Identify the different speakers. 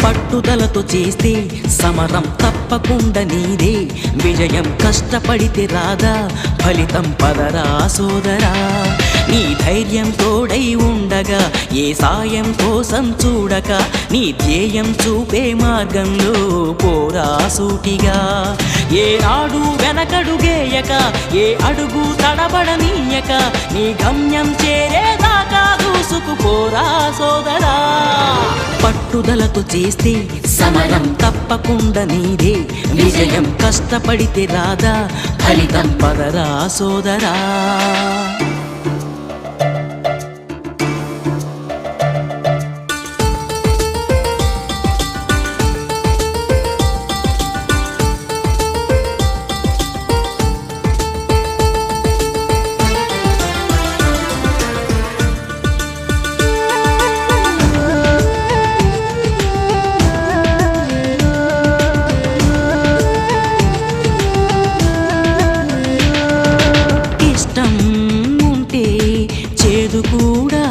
Speaker 1: పట్టుదలతో చేస్తే సమరం తప్పకుండా నీదే, విజయం కష్టపడితే రాదా ఫలితం పదరా సోదరా. నీ ధైర్యం తోడై ఉండగా ఏ సాయం కోసం చూడక, నీ ధ్యేయం చూపే మార్గంలో పోరా సూటిగా. ఏ నాడు వెనకడుగేయక, ఏ అడుగు తడబడనీయక, నీ గమ్యం చేరేదాకా దూసుకుపోరా సోదరా. పట్టుదలతో చేస్తే సమరం తప్పకుండా నీదే, విజయం కష్టపడితే రాదా ఫలితం పదరా సోదరా. చేదు కూడా